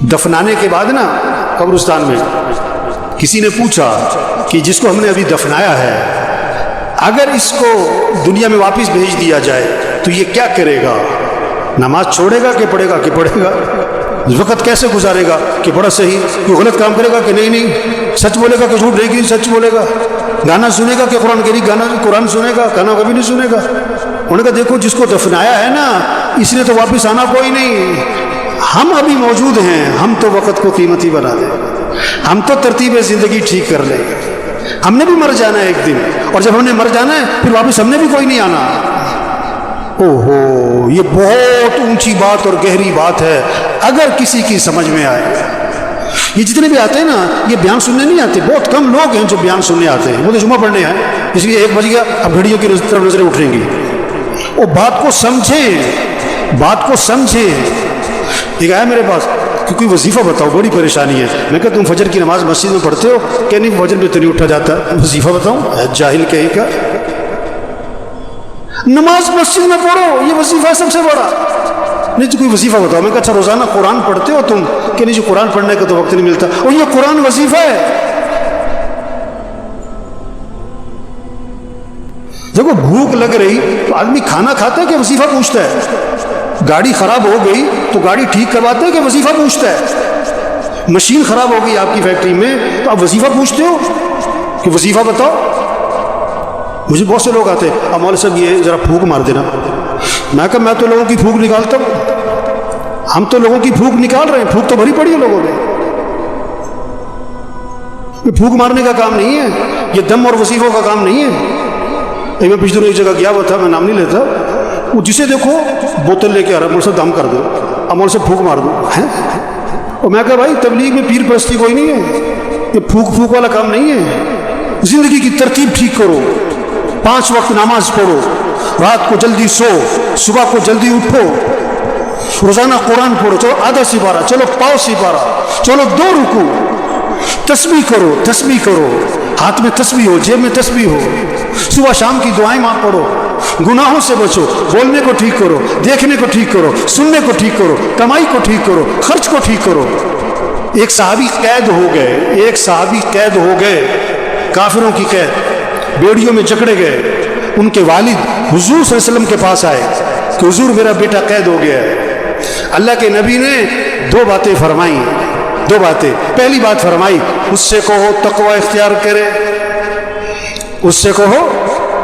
دفنانے کے بعد نا قبرستان میں کسی نے پوچھا کہ جس کو ہم نے ابھی دفنایا ہے اگر اس کو دنیا میں واپس بھیج دیا جائے تو یہ کیا کرے گا؟ نماز چھوڑے گا کہ پڑھے گا کہ پڑھے گا؟ وقت کیسے گزارے گا کہ بڑا صحیح؟ کوئی غلط کام کرے گا کہ نہیں؟ سچ بولے گا کہ جھوٹ نہیں کہ سچ بولے گا؟ گانا سنے گا کہ قرآن کے لیے قرآن سنے گا؟ گانا کبھی نہیں سنے گا۔ انہوں نے کہا دیکھو جس کو دفنایا ہے نا اس نے تو واپس آنا کوئی نہیں، ہم ابھی موجود ہیں، ہم تو وقت کو قیمتی بنا دیں، ہم تو ترتیب زندگی ٹھیک کر لیں، ہم نے بھی مر جانا ہے ایک دن، اور جب ہم نے مر جانا ہے پھر واپس ہم نے بھی کوئی نہیں آنا۔ اوہو، یہ بہت اونچی بات اور گہری بات ہے اگر کسی کی سمجھ میں آئے۔ یہ جتنے بھی آتے ہیں نا یہ بیان سننے نہیں آتے، بہت کم لوگ ہیں جو بیان سننے آتے ہیں، وہ تو جمعہ پڑھنے ہیں، اس لیے 1 بج گیا اب گھڑیوں کی طرف نظریں اٹھیں گی۔ وہ بات کو سمجھیں، بات کو سمجھیں۔ ایک آیا میرے پاس کہ کوئی وظیفہ بتاؤ، بڑی پریشانی ہے۔ میں کہا تم فجر کی نماز مسجد میں پڑھتے ہو؟ کہ نہیں فجر میں تو نہیں اٹھا جاتا، وظیفہ بتاؤں؟ جاہل کہیں کا، نماز مسجد میں پڑھو یہ وظیفہ سب سے بڑا۔ نہیں تو کوئی وظیفہ بتاؤ۔ میں کہا اچھا روزانہ قرآن پڑھتے ہو تم؟ کہ نہیں جو قرآن پڑھنے کا تو وقت نہیں ملتا، اور یہ قرآن وظیفہ ہے۔ دیکھو بھوک لگ رہی تو آدمی کھانا کھاتا ہے کہ وظیفہ پوچھتا ہے؟ گاڑی خراب ہو گئی تو گاڑی ٹھیک کرواتا ہے کہ وظیفہ پوچھتا ہے؟ مشین خراب ہو گئی آپ کی فیکٹری میں تو آپ وظیفہ پوچھتے ہو کہ وظیفہ بتاؤ؟ مجھے بہت سے لوگ آتے ہیں اب مولوی صاحب یہ ذرا پھونک مار دینا۔ میں کہا میں تو لوگوں کی پھونک نکالتا ہوں، ہم تو لوگوں کی پھونک نکال رہے ہیں، پھونک تو بھری پڑی ہے لوگوں نے۔ یہ پھونک مارنے کا کام نہیں ہے، یہ دم اور وظیفوں کا کام نہیں ہے۔ میں پچھلے دنوں ایک جگہ گیا ہوا تھا، میں نام نہیں لیتا، وہ جسے دیکھو بوتل لے کے آ رہا ہے، مول سے دم کر دو، اب مول سے پھونک مار دو ہیں۔ اور میں کہا بھائی تبلیغ میں پیر پرستی کوئی نہیں ہے، یہ پھونک والا کام نہیں ہے۔ زندگی کی ترتیب ٹھیک کرو، 5 وقت نماز پڑھو، رات کو جلدی سو، صبح کو جلدی اٹھو، روزانہ قرآن پڑھو، چلو آدھا سپارہ، چلو پاؤ سپارہ، چلو 2 رکوع، تسبیح کرو، تسبیح کرو، ہاتھ میں تسبیح ہو، جیب میں تسبیح ہو، صبح شام کی دعائیں ماں پڑھو، گناہوں سے بچو، بولنے کو ٹھیک کرو، دیکھنے کو ٹھیک کرو، سننے کو ٹھیک کرو، کمائی کو ٹھیک کرو، خرچ کو ٹھیک کرو۔ ایک صحابی قید ہو گئے، ایک صحابی قید ہو گئے، کافروں کی قید، بیڑیوں میں جکڑے گئے۔ ان کے والد حضور صلی اللہ علیہ وسلم کے پاس آئے کہ حضور میرا بیٹا قید ہو گیا ہے۔ اللہ کے نبی نے 2 باتیں فرمائیں، 2 باتیں۔ پہلی بات فرمائی اس سے کہو تقوی اختیار کرے، اس سے کہو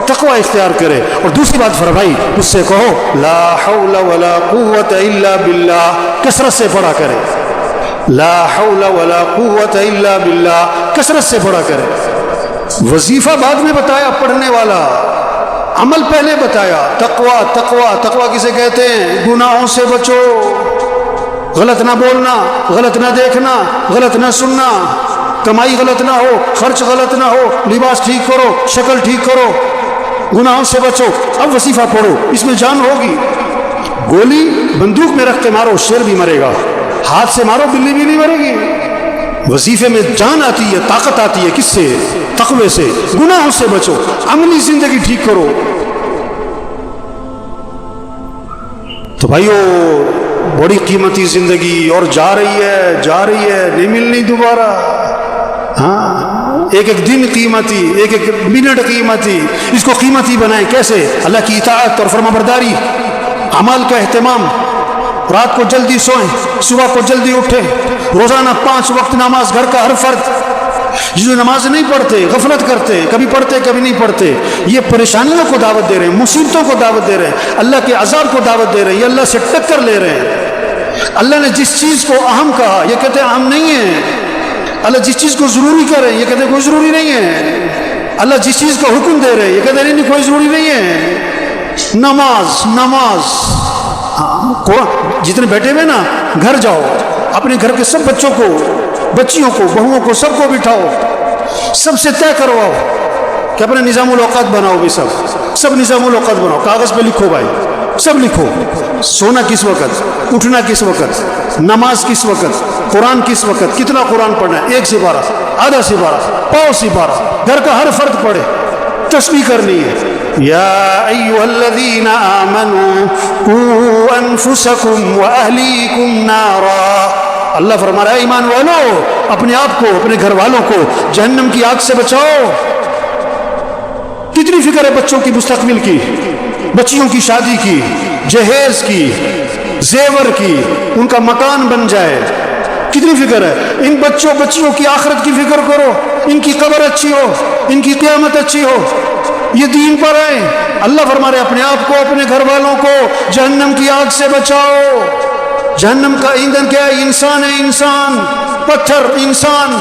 تقوی اختیار کرے، اور دوسری بات فرمائی اس سے کہو لا حول ولا قوت الا باللہ، کثرت سے پڑھا کرے، لا حول ولا قوت الا باللہ، کثرت سے پڑھا کرے۔ وظیفہ بعد میں بتایا پڑھنے والا، عمل پہلے بتایا۔ تقوی تقوی تقوی کسے کہتے ہیں؟ گناہوں سے بچو، غلط نہ بولنا، غلط نہ دیکھنا، غلط نہ سننا، کمائی غلط نہ ہو، خرچ غلط نہ ہو، لباس ٹھیک کرو، شکل ٹھیک کرو، گناہوں سے بچو۔ اب وظیفہ پڑھو، اس میں جان ہوگی۔ گولی بندوق میں رکھ کے مارو شیر بھی مرے گا، ہاتھ سے مارو بلی بھی نہیں مرے گی۔ وظیفے میں جان آتی ہے، طاقت آتی ہے، کس سے؟ تقوی سے۔ گناہوں سے بچو، عملی زندگی ٹھیک کرو۔ تو بھائیو بڑی قیمتی زندگی اور جا رہی ہے، جا رہی ہے، نہیں ملنی دوبارہ۔ ہاں، ایک ایک دن قیمتی، ایک ایک منٹ قیمتی، اس کو قیمتی بنائیں۔ کیسے؟ اللہ کی اطاعت اور فرمانبرداری، عمل کا اہتمام، رات کو جلدی سوئیں، صبح کو جلدی اٹھیں، روزانہ 5 وقت نماز، گھر کا ہر فرد۔ جو نماز نہیں پڑھتے، غفلت کرتے، کبھی پڑھتے کبھی نہیں پڑھتے، یہ پریشانیوں کو دعوت دے رہے ہیں، مصیبتوں کو دعوت دے رہے ہیں، اللہ کے عذاب کو دعوت دے رہے ہیں، یہ اللہ سے ٹکر لے رہے ہیں۔ اللہ نے جس چیز کو اہم کہا یہ کہتے ہیں اہم نہیں ہے۔ اللہ جس چیز کو ضروری کر رہے ہیں یہ کہتے ہیں کوئی ضروری نہیں ہے۔ اللہ جس چیز کا حکم دے رہے ہیں یہ کہتے ہیں نہیں کوئی ضروری نہیں ہے۔ نماز نماز، قرآن، جتنے بیٹھے ہوئے نا گھر جاؤ، اپنے گھر کے سب بچوں کو، بچیوں کو، بہوؤں کو، سب کو بٹھاؤ، سب سے طے کرواؤ کہ اپنے نظام الاوقات بناؤ بھی، سب نظام الاوقات بناؤ، کاغذ پہ لکھو بھائی، سب لکھو، سونا کس وقت، اٹھنا کس وقت، نماز کس وقت، قرآن کس وقت، کتنا قرآن پڑھنا ہے، 1 سپارہ، آدھا سپارہ، پاؤ سپارہ، گھر کا ہر فرد پڑھے، تسبیح کرنی ہے۔ یا ایھا الذین آمنوا قوا انفسکم واہلیکم نارا، اللہ فرما رہا ہے ایمان والو اپنے آپ کو اپنے گھر والوں کو جہنم کی آگ سے بچاؤ. کتنی فکر ہے بچوں کی مستقبل کی, بچیوں کی شادی کی, جہیز کی, زیور کی, ان کا مکان بن جائے. کتنی فکر ہے ان بچوں بچیوں کی آخرت کی فکر کرو, ان کی قبر اچھی ہو, ان کی قیامت اچھی ہو, یہ دین پر آئے. اللہ فرما رہے اپنے آپ کو اپنے گھر والوں کو جہنم کی آگ سے بچاؤ. جہنم کا ایندھن کیا ہے؟ انسان ہے, انسان, پتھر, انسان.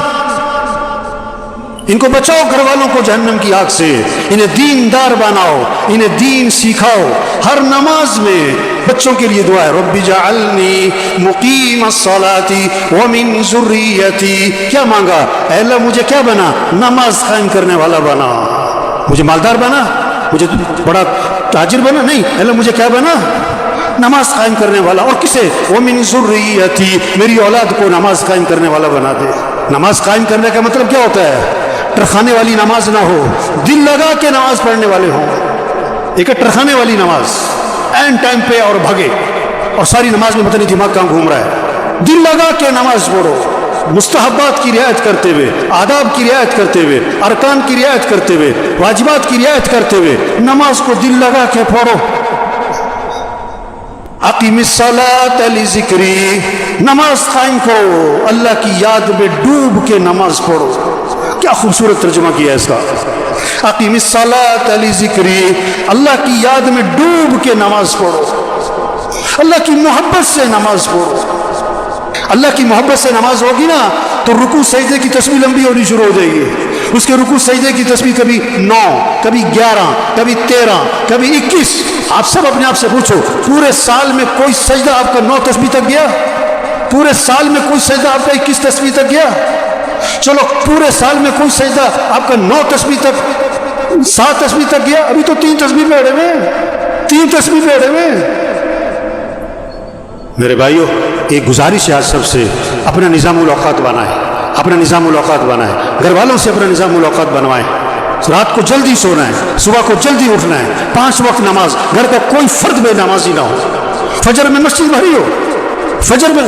ان کو بچاؤ گھر والوں کو جہنم کی آگ سے. انہیں دیندار بناؤ, انہیں دین سکھاؤ. ہر نماز میں بچوں کے لیے دعا ہے رب جعلنی مقیم الصلاۃ ومن ذریتی. کیا مانگا؟ اے اللہ مجھے کیا بنا؟ نماز قائم کرنے والا بنا. مجھے مالدار بنا, مجھے بڑا تاجر بنا نہیں, اللہ مجھے کیا بنا؟ نماز قائم کرنے والا. اور کسے؟ ومن ذریتی, میری اولاد کو نماز قائم کرنے والا بنا دے. نماز قائم کرنے کا مطلب کیا ہوتا ہے؟ ٹرخانے والی نماز نہ ہو, دل لگا کے نماز پڑھنے والے ہوں. ایک ٹرخانے والی نماز این ٹائم پہ اور بھگے, اور ساری نماز میں پتہ نہیں دماغ کہاں گھوم رہا ہے. دل لگا کے نماز پڑھو, مستحبات کی رعایت کرتے ہوئے, آداب کی رعایت کرتے ہوئے, ارکان کی رعایت کرتے ہوئے, واجبات کی رعایت کرتے ہوئے نماز کو دل لگا کے پڑھو. اقیم الصلاۃ لذکری, نماز قائم کرو, اللہ کی یاد میں ڈوب کے نماز پڑھو. کیا خوبصورت ترجمہ کیا ہے اس کا. اقیم الصلاۃ لذکری, اللہ کی یاد میں ڈوب کے نماز پڑھو, اللہ کی محبت سے نماز پڑھو. اللہ کی محبت سے نماز ہوگی نا تو رکوع سجدے کی تسبیح لمبی ہونی شروع ہو جائے گی. اس کے رکوع سجدے کی تسبیح کبھی 9, کبھی 11, کبھی 13, کبھی 21. آپ سب اپنے آپ سے پوچھو, پورے سال میں کوئی سجدہ آپ کا 9 تسبیح تک گیا؟ پورے سال میں کوئی سجدہ آپ کا 21 تسبیح تک گیا؟ چلو پورے سال میں کوئی سجدہ آپ کا 9 تسبیح تک, 7 تسبیح تک گیا؟ ابھی تو 3 تسبیح پہ اڑے ہوئے, 3 تسبیح پہ اڑے ہوئے. میرے بھائیو, ایک گزارش ہے آج سب سے, اپنا نظام الاوقات بنائیں, اپنا نظام الاوقات بنائیں. گھر والوں سے اپنا نظام الاوقات بنوائیں. رات کو جلدی سونا ہے, صبح کو جلدی اٹھنا ہے, 5 وقت نماز. گھر کا کوئی فرد بے نمازی نہ ہو. فجر میں مسجد بھری ہو, فجر میں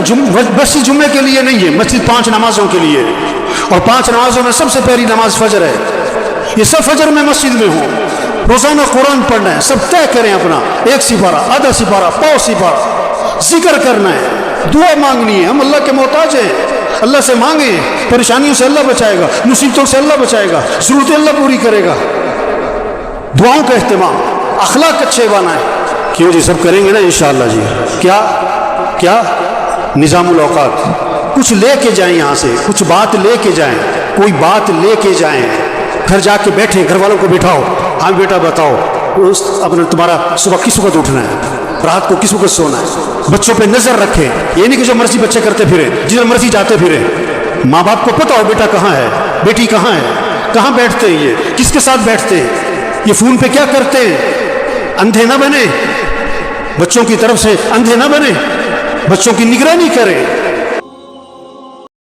مسجد جمعے کے لیے نہیں ہے, مسجد 5 نمازوں کے لیے, اور 5 نمازوں میں سب سے پہلی نماز فجر ہے. یہ سب فجر میں مسجد میں ہوں. روزانہ قرآن پڑھنا ہے, سب طے کریں اپنا 1 سپارہ, آدھا سپارہ, پاؤ سپارہ. ذکر کرنا ہے, دعا مانگنی ہے. ہم اللہ کے محتاج ہیں, اللہ سے مانگیں. پریشانیوں سے اللہ بچائے گا, مصیبتوں سے اللہ بچائے گا, ضرورتیں اللہ پوری کرے گا. دعاؤں کا اہتمام, اخلاق اچھے بنائیں. کیوں جی, سب کریں گے نا انشاءاللہ جی. کیا نظام الاوقات, کچھ لے کے جائیں یہاں سے, کچھ بات لے کے جائیں, کوئی بات لے کے جائیں. گھر جا کے بیٹھیں, گھر والوں کو بٹھاؤ, ہاں بیٹا بتاؤ اپنا تمہارا صبح کس وقت اٹھنا ہے, رات کو کس وقت سونا ہے. بچوں پہ نظر رکھیں. یہ نہیں کہ جو مرضی بچے کرتے پھریں, جدھر مرضی جاتے پھریں. ماں باپ کو پتہ ہو بیٹا کہاں ہے, بیٹی کہاں ہے, کہاں بیٹھتے ہیں, یہ کس کے ساتھ بیٹھتے ہیں, یہ فون پہ کیا کرتے ہیں. اندھے نہ بنے, بچوں کی طرف سے اندھے نہ بنے, بچوں کی نگرانی کریں.